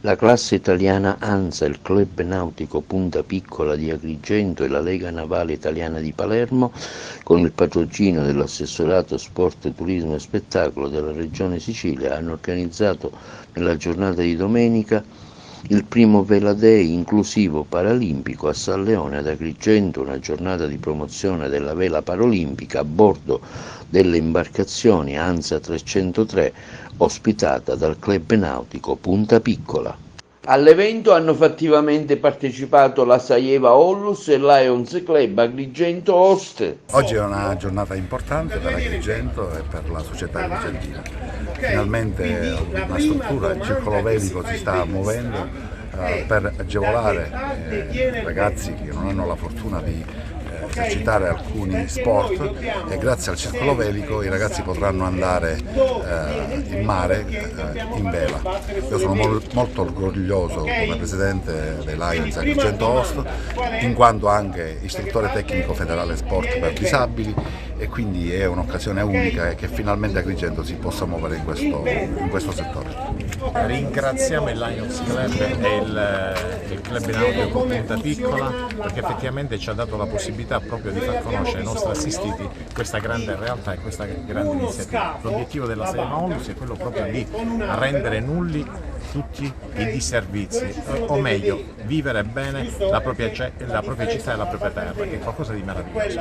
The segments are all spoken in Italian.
La classe italiana ANSA, il Club Nautico Punta Piccola di Agrigento e la Lega Navale Italiana di Palermo, con il patrocinio dell'Assessorato Sport, Turismo e Spettacolo della Regione Sicilia, hanno organizzato nella giornata di domenica il primo Vela Day inclusivo paralimpico a San Leone ad Agrigento, una giornata di promozione della vela paralimpica a bordo delle imbarcazioni ANSA 303, ospitata dal Club Nautico Punta Piccola. All'evento hanno fattivamente partecipato la Saieva Ollus e Lions Club Agrigento Oste. Oggi è una giornata importante per Agrigento e per la società agrigentina. Finalmente una struttura, il circolo velico si sta muovendo per agevolare ragazzi che non hanno la fortuna di esercitare alcuni sport, e grazie al circolo velico i ragazzi potranno andare in mare in vela. Io sono molto orgoglioso come presidente dei Lions Agrigento Host, in quanto anche istruttore tecnico federale sport per disabili, e quindi è un'occasione unica che finalmente Agrigento si possa muovere in questo settore. Ringraziamo il Lions Club e il Club Nautico Punta Piccola perché effettivamente ci ha dato la possibilità proprio di far conoscere ai nostri assistiti questa grande realtà e questa grande iniziativa. L'obiettivo della Saieva Ollus è quello proprio di rendere nulli tutti i disservizi, o meglio, vivere bene la propria città e la propria terra, che è qualcosa di meraviglioso.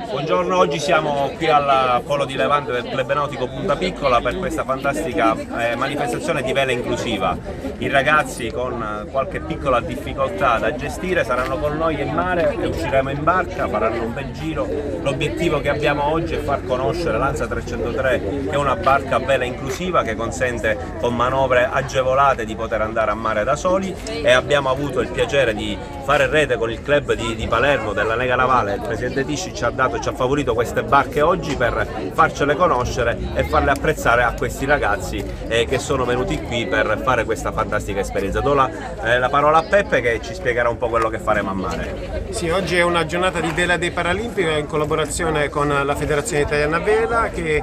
Buongiorno, oggi siamo qui al Polo di Levante del Club Nautico Punta Piccola per questa fantastica manifestazione di vela inclusiva. I ragazzi con qualche piccola difficoltà da gestire saranno con noi in mare e usciremo in barca, faranno un bel giro. L'obiettivo che abbiamo oggi è far conoscere l'ANSA 303, che è una barca a vela inclusiva che consente con manovre agevolate di poter andare a mare da soli, e abbiamo avuto il piacere di fare rete con il club di Palermo della Lega Navale. Il presidente Tisci ci ha favorito queste barche oggi per farcele conoscere e farle apprezzare a questi ragazzi che sono venuti qui per fare questa fantastica esperienza. Do la parola a Peppe che ci spiegherà un po' quello che faremo a mare. Sì, oggi è una giornata di Vela Day Paralimpica in collaborazione con la Federazione Italiana Vela, che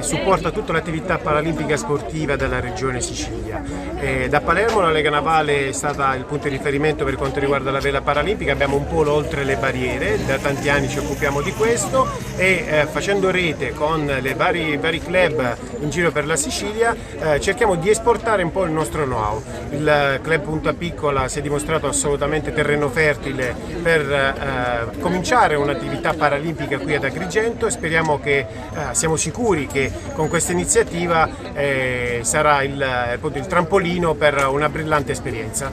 supporta tutta l'attività paralimpica sportiva della regione Sicilia. Da Palermo la Lega Navale è stata il punto di riferimento per quanto riguarda la vela paralimpica. Abbiamo un polo oltre le barriere, da tanti anni ci occupiamo di questo, e facendo rete con i vari club in giro per la Sicilia cerchiamo di esportare un po' il nostro know-how. Il club Punta Piccola si è dimostrato assolutamente terreno fertile per cominciare un'attività paralimpica qui ad Agrigento, e speriamo siamo sicuri che con questa iniziativa sarà il trampolino per una brillante esperienza.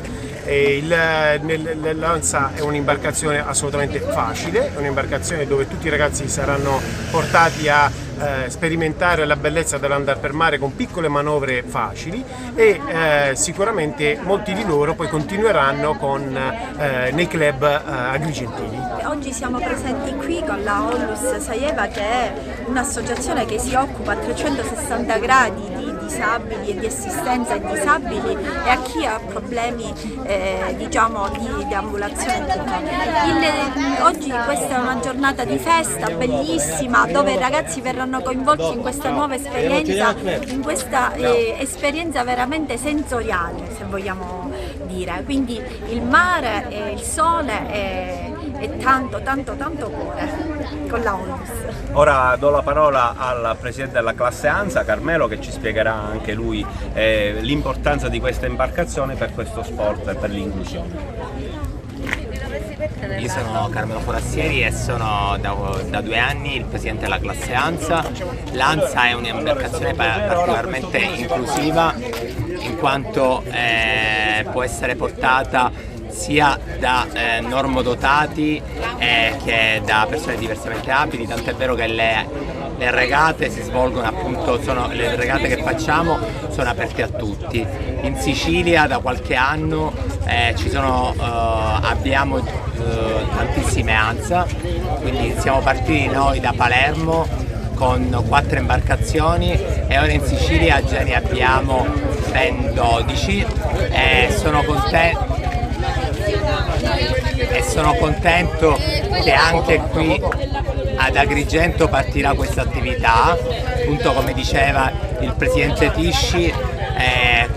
L'ANSA è un'imbarcazione assolutamente facile, è un'imbarcazione dove tutti i ragazzi saranno portati a sperimentare la bellezza dell'andare per mare con piccole manovre facili, e sicuramente molti di loro poi continueranno nei club agrigentini. Oggi siamo presenti qui con la Ollus Saieva, che è un'associazione che si occupa a 360 gradi di disabili e di assistenza ai disabili e a chi ha problemi di deambulazione. Oggi questa è una giornata di festa bellissima, dove i ragazzi verranno coinvolti in questa nuova esperienza, in questa esperienza veramente sensoriale, se vogliamo dire. Quindi il mare, il sole e tanto cuore con la Ollus. Ora do la parola al presidente della classe ANSA, Carmelo, che ci spiegherà anche lui l'importanza di questa imbarcazione per questo sport e per l'inclusione. Io sono Carmelo Forastieri e sono da 2 anni il presidente della classe ANSA. L'ANSA è un'imbarcazione particolarmente inclusiva, in quanto può essere portata sia da normodotati che da persone diversamente abili, tant'è vero che le regate si svolgono appunto, le regate che facciamo sono aperte a tutti. In Sicilia da qualche anno abbiamo tantissime ANSA, quindi siamo partiti noi da Palermo con 4 imbarcazioni e ora in Sicilia già ne abbiamo ben 12 e sono contento che anche qui ad Agrigento partirà questa attività, appunto come diceva il presidente Tisci,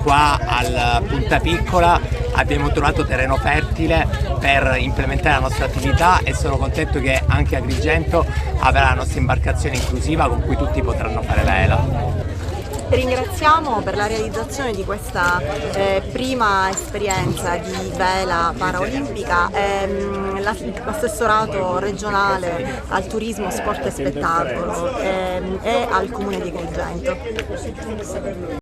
qua al Punta Piccola abbiamo trovato terreno fertile per implementare la nostra attività e sono contento che anche Agrigento avrà la nostra imbarcazione inclusiva con cui tutti potranno fare vela. Ringraziamo per la realizzazione di questa prima esperienza di vela paraolimpica l'assessorato regionale al turismo, sport e spettacolo e al comune di Agrigento.